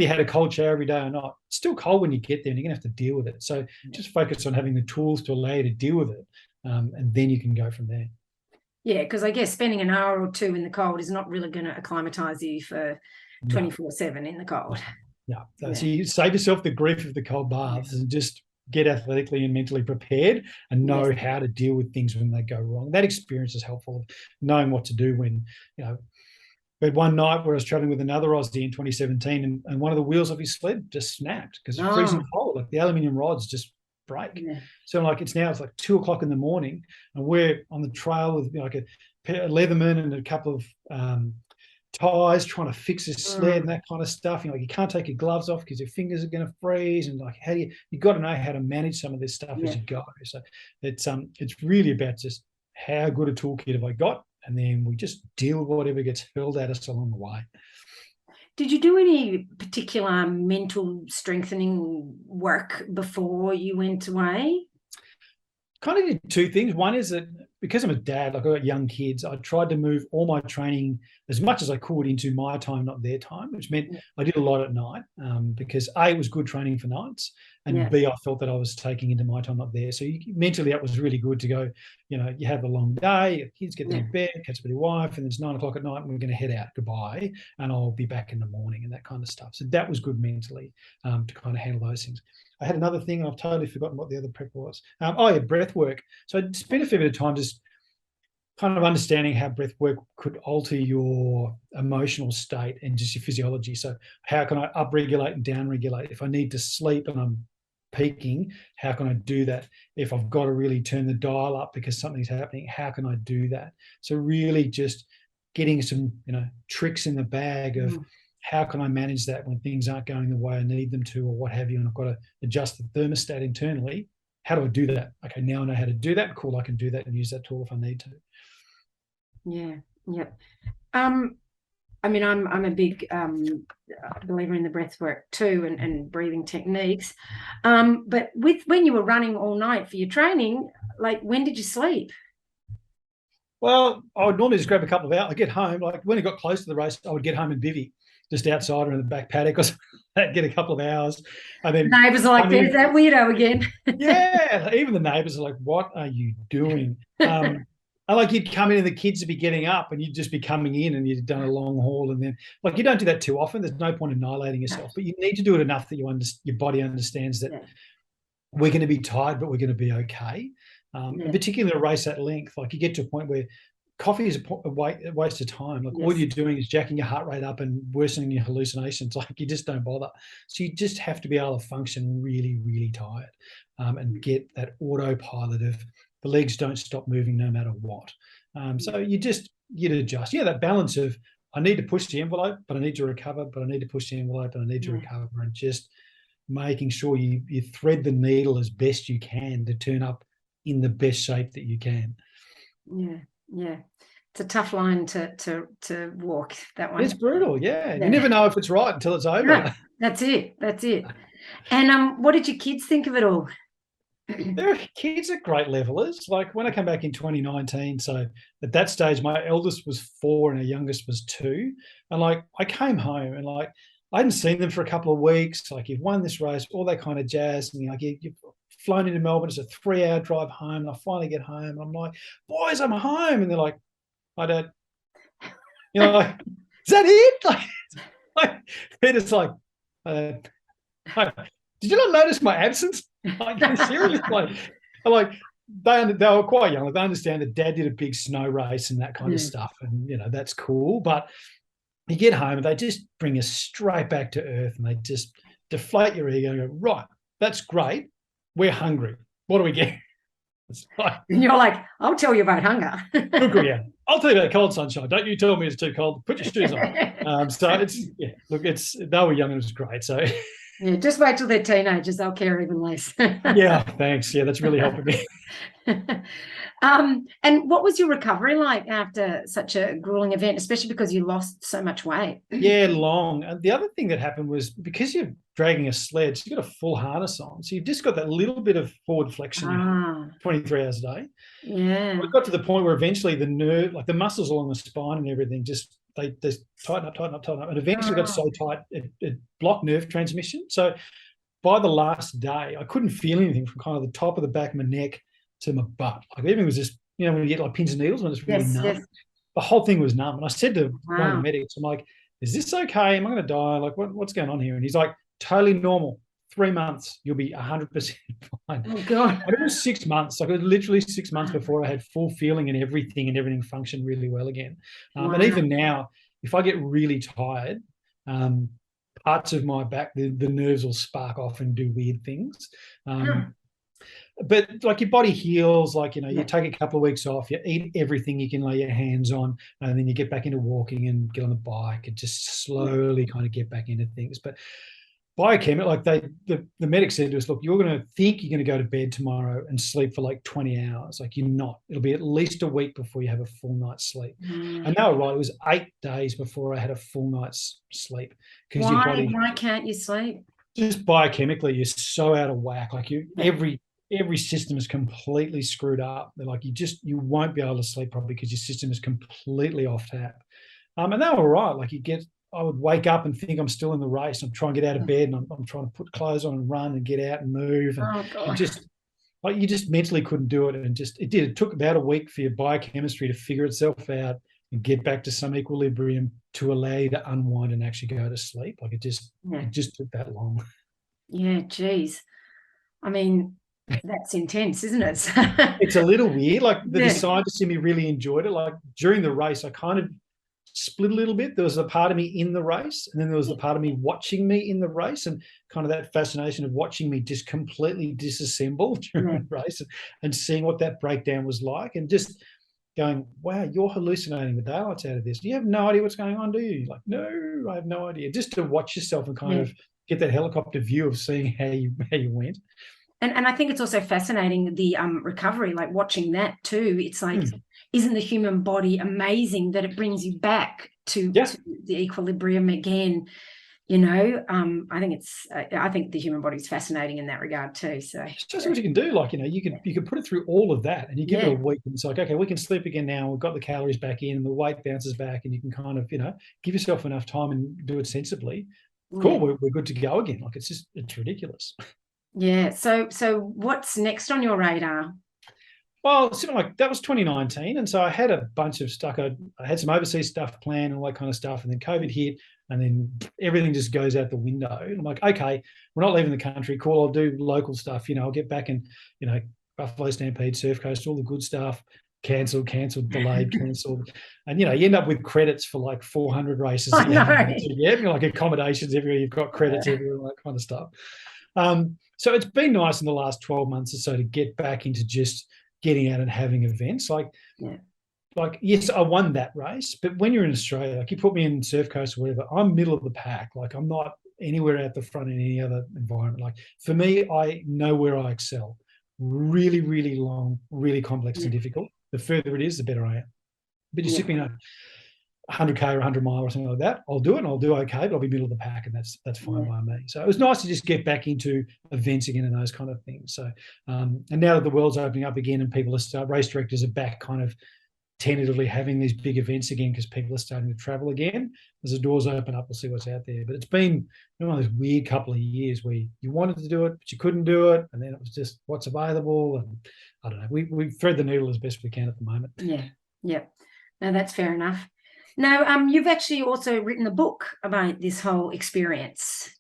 had a cold shower every day or not, it's still cold when you get there and you're going to have to deal with it. So just focus on having the tools to allow you to deal with it, and then you can go from there. Yeah, because I guess spending an hour or two in the cold is not really going to acclimatise you for 24/7 in the cold. So you save yourself the grief of the cold baths and just get athletically and mentally prepared and know how to deal with things when they go wrong. That experience is helpful, of knowing what to do when, we had one night where I was traveling with another Aussie in 2017 and one of the wheels of his sled just snapped because it's freezing cold. Like the aluminium rods just break. So it's 2 o'clock in the morning and we're on the trail with a Leatherman and a couple of ties trying to fix his sled and that kind of stuff. You can't take your gloves off because your fingers are going to freeze, and how do you got to know how to manage some of this stuff as you go. So it's really about just how good a toolkit have I got, and then we just deal with whatever gets hurled at us along the way. Did you do any particular mental strengthening work before you went away? Kind of did two things. One is that because I'm a dad, I've got young kids, I tried to move all my training as much as I could into my time, not their time, which meant I did a lot at night because A, it was good training for nights, and B, I felt that I was taking into my time, not there. So mentally, that was really good to go, you have a long day, your kids get to bed, catch up with your wife, and it's 9 o'clock at night and we're going to head out, goodbye, and I'll be back in the morning and that kind of stuff. So that was good mentally to kind of handle those things. I had another thing, I've totally forgotten what the other prep was. Breath work. So I spent a fair bit of time just kind of understanding how breath work could alter your emotional state and just your physiology. So how can I upregulate and downregulate? If I need to sleep and I'm peaking, how can I do that? If I've got to really turn the dial up because something's happening, how can I do that? So really just getting some, tricks in the bag of how can I manage that when things aren't going the way I need them to or what have you, and I've got to adjust the thermostat internally. How do I do that? Okay, now I know how to do that. Cool, I can do that and use that tool if I need to. I mean, I'm a big believer in the breath work too and breathing techniques. But when you were running all night for your training, when did you sleep? Well, I would normally just grab a couple of hours. I get home, when it got close to the race, I would get home and bivvy just outside or in the back paddock or something. I'd get a couple of hours. And then neighbours are like, there's that weirdo again. Yeah, even the neighbours are like, what are you doing? You'd come in and the kids would be getting up and you'd just be coming in and you'd done a long haul. And then, you don't do that too often. There's no point in annihilating yourself, but you need to do it enough that your body understands that we're going to be tired, but we're going to be okay. And particularly a race at length, you get to a point where coffee is a waste of time. Like all you're doing is jacking your heart rate up and worsening your hallucinations. Like you just don't bother. So you just have to be able to function really, really tired, and get that autopilot of the legs don't stop moving no matter what. So you'd adjust. Yeah, that balance of I need to push the envelope, but I need to recover, but I need to push the envelope, and I need to recover, and just making sure you thread the needle as best you can to turn up in the best shape that you can. Yeah. It's a tough line to walk, that one. It's brutal, yeah. You never know if it's right until it's over. No, that's it. And what did your kids think of it all? Their kids are great levelers. Like when I came back in 2019, so at that stage, my eldest was 4 and our youngest was 2. And like I came home and like I hadn't seen them for a couple of weeks. Like you've won this race, all that kind of jazz. And like you've flown into Melbourne. It's a 3-hour drive home. And I finally get home and I'm like, boys, I'm home. And they're like, hi, Dad. You know, like, is that it? Like they're just like, did you not notice my absence? Like seriously, like they were quite young. Like they understand that Dad did a big snow race and that kind of stuff, and that's cool. But you get home and they just bring us straight back to earth, and they just deflate your ego and go, right, that's great. We're hungry. What do we get? And you're like, I'll tell you about hunger. Yeah. I'll tell you about cold sunshine. Don't you tell me it's too cold. Put your shoes on. So they were young and it was great. So yeah, just wait till they're teenagers. They'll care even less. Yeah, thanks. Yeah, that's really helping me. And what was your recovery like after such a grueling event, especially because you lost so much weight? Yeah, long. And the other thing that happened was because you're dragging a sled, so you've got a full harness on. So you've just got that little bit of forward flexion 23 hours a day. Yeah. It got to the point where eventually the nerve, like the muscles along the spine and everything, just they tighten up. And eventually got so tight, it blocked nerve transmission. So by the last day, I couldn't feel anything from kind of the top of the back of my neck to my butt. Like everything was just, when you get like pins and needles when it's really numb. Yes. The whole thing was numb. And I said to one of the medics, I'm like, is this okay? Am I going to die? Like, what's going on here? And he's like, totally normal. 3 months, you'll be 100% fine. Oh, God. It was 6 months. Like it was literally 6 months before I had full feeling and everything functioned really well again. And even now, if I get really tired, parts of my back, the nerves will spark off and do weird things. But like your body heals, like, you take a couple of weeks off, you eat everything you can lay your hands on, and then you get back into walking and get on the bike and just slowly kind of get back into things. But biochem, like the medic said to us, look, you're going to think you're going to go to bed tomorrow and sleep for like 20 hours. Like you're not. It'll be at least a week before you have a full night's sleep. And they were right. It was 8 days before I had a full night's sleep. Because your body, why can't you sleep? Just biochemically, you're so out of whack. Like every system is completely screwed up. They're like, you won't be able to sleep properly because your system is completely off tap. And they were right. Like I would wake up and think I'm still in the race. I'm trying to get out of bed and I'm trying to put clothes on and run and get out and move. And you just mentally couldn't do it. And it took about a week for your biochemistry to figure itself out and get back to some equilibrium to allow you to unwind and actually go to sleep. Like it just took that long. Yeah, geez. I mean, that's intense, isn't it? It's a little weird. Like the scientists in me really enjoyed it. Like during the race, I kind of split a little bit. There was a part of me in the race, and then there was the part of me watching me in the race, and kind of that fascination of watching me just completely disassemble during the race and seeing what that breakdown was like, and just going, wow, you're hallucinating the daylights out of this. You have no idea what's going on, do you? Like, no, I have no idea. Just to watch yourself and kind of get that helicopter view of seeing how you went. And I think it's also fascinating, the recovery, like watching that too. It's like, isn't the human body amazing that it brings you back to the equilibrium again? I think the human body is fascinating in that regard too. So it's just what you can do. Like, you can put it through all of that, and you give it a week, and it's like, okay, we can sleep again now. We've got the calories back in, and the weight bounces back, and you can kind of, give yourself enough time and do it sensibly. Cool, we're good to go again. Like it's ridiculous. Yeah. So what's next on your radar? Well, something like that was 2019, and so I had a bunch of stuff. I had some overseas stuff planned and all that kind of stuff, and then COVID hit, and then everything just goes out the window. And I'm like, okay, we're not leaving the country. Cool, I'll do local stuff. I'll get back and Buffalo Stampede, Surf Coast, all the good stuff. cancelled, delayed, cancelled. And, you end up with credits for like 400 races. I know. Like accommodations everywhere, you've got credits everywhere, that kind of stuff. So it's been nice in the last 12 months or so to get back into just getting out and having events. Like, yes, I won that race, but when you're in Australia, like you put me in Surf Coast or whatever, I'm middle of the pack. Like I'm not anywhere out the front in any other environment. Like for me, I know where I excel. Really, really long, really complex and difficult. The further it is, the better I am. But you stick me in 100K or 100 mile or something like that, I'll do it and I'll do okay, but I'll be middle of the pack, and that's fine by me. So it was nice to just get back into events again and those kind of things. So and now that the world's opening up again and race directors are back kind of tentatively having these big events again because people are starting to travel again. As the doors open up, we'll see what's out there. But it's been one of those weird couple of years where you wanted to do it, but you couldn't do it. And then it was just what's available. And I don't know, we thread the needle as best we can at the moment. Yeah. No, that's fair enough. Now, you've actually also written a book about this whole experience.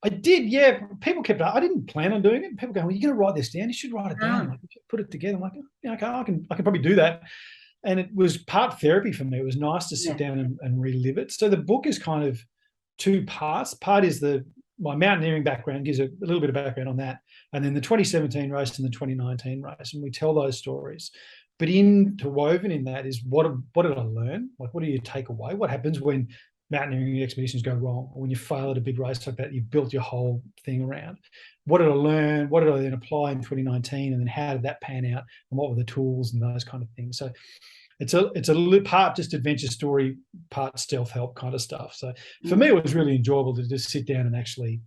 I did, yeah. People kept, I didn't plan on doing it. People go, well, you're going to write this down. You should write it down. Like, put it together. I'm like, okay, I can probably do that. And it was part therapy for me. It was nice to sit down and relive it. So the book is kind of two parts. Part is my mountaineering background, gives a little bit of background on that. And then the 2017 race and the 2019 race. And we tell those stories. But interwoven in that is what did I learn? Like, what do you take away? What happens when mountaineering expeditions go wrong, or when you fail at a big race like that, you've built your whole thing around? What did I learn? What did I then apply in 2019? And then how did that pan out? And what were the tools and those kind of things? So it's a part just adventure story, part stealth help kind of stuff. So for me, it was really enjoyable to just sit down and actually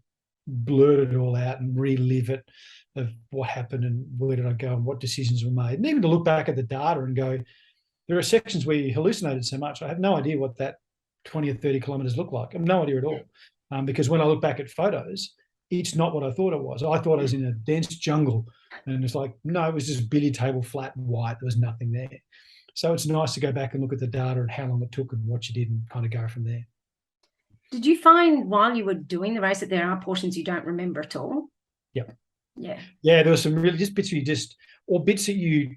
blurt it all out and relive it, of what happened and where did I go and what decisions were made. And even to look back at the data and go, there are sections where you hallucinated so much. I have no idea what that 20 or 30 kilometers look like. I have no idea at all. Because when I look back at photos, it's not what I thought it was. I thought I was in a dense jungle, and it's like, no, it was just billiard table, flat and white. There was nothing there. So it's nice to go back and look at the data and how long it took and what you did and kind of go from there. Did you find while you were doing the race that there are portions you don't remember at all? Yep. Yeah. Yeah, there were some really just bits or bits that you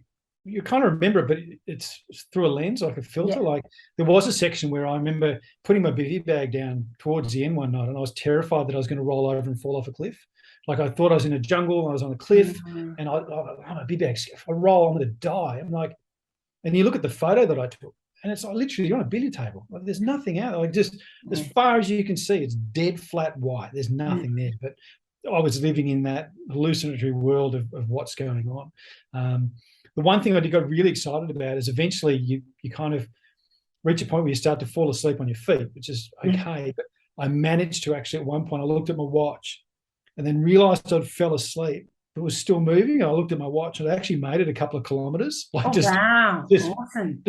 kind of remember, but it's through a lens, like a filter. Like there was a section where I remember putting my bivy bag down towards the end one night, and I was terrified that I was going to roll over and fall off a cliff. Like I thought I was in a jungle, I was on a cliff, and my bivy bag, if I roll, I'm going to die. I'm like, and you look at the photo that I took, and it's like literally you're on a billiard table. Like there's nothing out there. Like just as far as you can see, it's dead flat white. There's nothing there. But I was living in that hallucinatory world of what's going on. The one thing I got really excited about is eventually you kind of reach a point where you start to fall asleep on your feet, which is okay. But I managed to actually, at one point, I looked at my watch and then realized I'd fell asleep. It was still moving. I looked at my watch and I actually made it a couple of kilometers. Like wow. Awesome.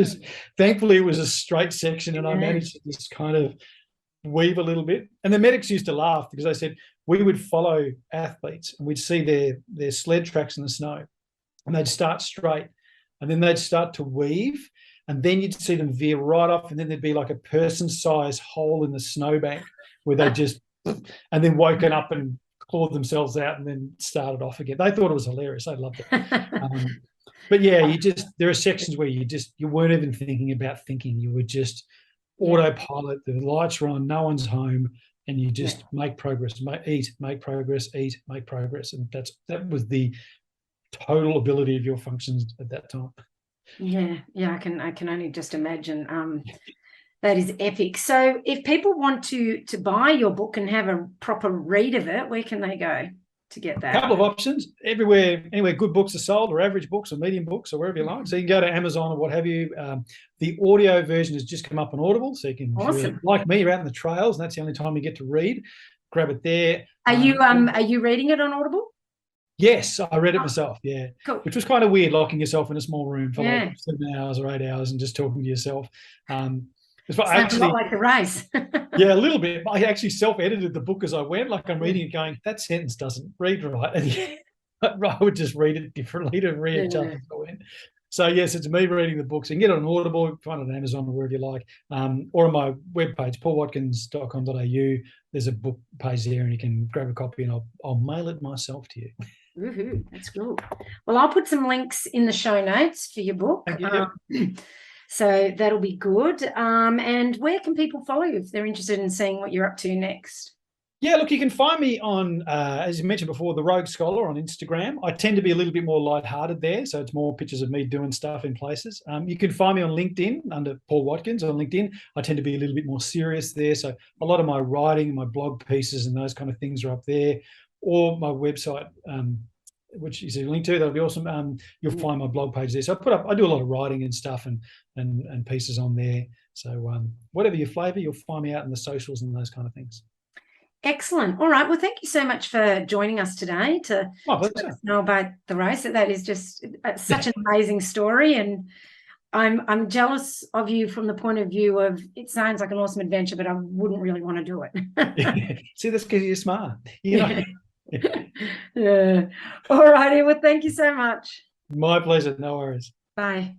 Thankfully, it was a straight section and I managed to just kind of weave a little bit. And the medics used to laugh because they said we would follow athletes and we'd see their sled tracks in the snow and they'd start straight and then they'd start to weave and then you'd see them veer right off and then there'd be like a person-sized hole in the snowbank where they just and then woken up and clawed themselves out and then started off again. They thought it was hilarious. They loved it. But yeah, there are sections where you weren't even thinking about thinking. You were just autopilot. The lights are on, no one's home, and you just make progress, make progress, eat, make progress. And that was the total ability of your functions at that time. Yeah, I can only just imagine. That is epic. So if people want to buy your book and have a proper read of it, where can they go to get that? A couple of options. Anywhere good books are sold, or average books or medium books or wherever you like. So you can go to Amazon or what have you. The audio version has just come up on Audible. So you can, like me, you're out in the trails and that's the only time you get to read. Grab it there. Are you reading it on Audible? Yes, I read it myself, Cool. Which was kind of weird, locking yourself in a small room for like 7 hours or 8 hours and just talking to yourself. Sounds a lot like the race. Yeah, a little bit. I actually self-edited the book as I went. Like I'm reading it going, that sentence doesn't read right. And I would just read it differently to readjust as I went. So yes, it's me reading the books. You can get it on Audible, find it on Amazon or wherever you like, or on my webpage, paulwatkins.com.au. There's a book page there and you can grab a copy and I'll mail it myself to you. Woohoo, that's good. Well, I'll put some links in the show notes for your book. Thank you. So that'll be good. And where can people follow you if they're interested in seeing what you're up to next? Yeah, look, you can find me on, as you mentioned before, the Rogue Scholar on Instagram. I tend to be a little bit more lighthearted there, so it's more pictures of me doing stuff in places. You can find me on LinkedIn under Paul Watkins on LinkedIn. I tend to be a little bit more serious there, so a lot of my writing, my blog pieces, and those kind of things are up there, or my website, which is a link to. That'll be awesome. You'll find my blog page there. So I do a lot of writing and stuff and pieces on there. So whatever your flavour, you'll find me out in the socials and those kind of things. Excellent. All right. Well, thank you so much for joining us today to let us know about the race. That is just such an amazing story, and I'm jealous of you from the point of view of it sounds like an awesome adventure, but I wouldn't really want to do it. See, that's because you're smart. You know? Yeah. All righty. Well, thank you so much. My pleasure. No worries. Bye.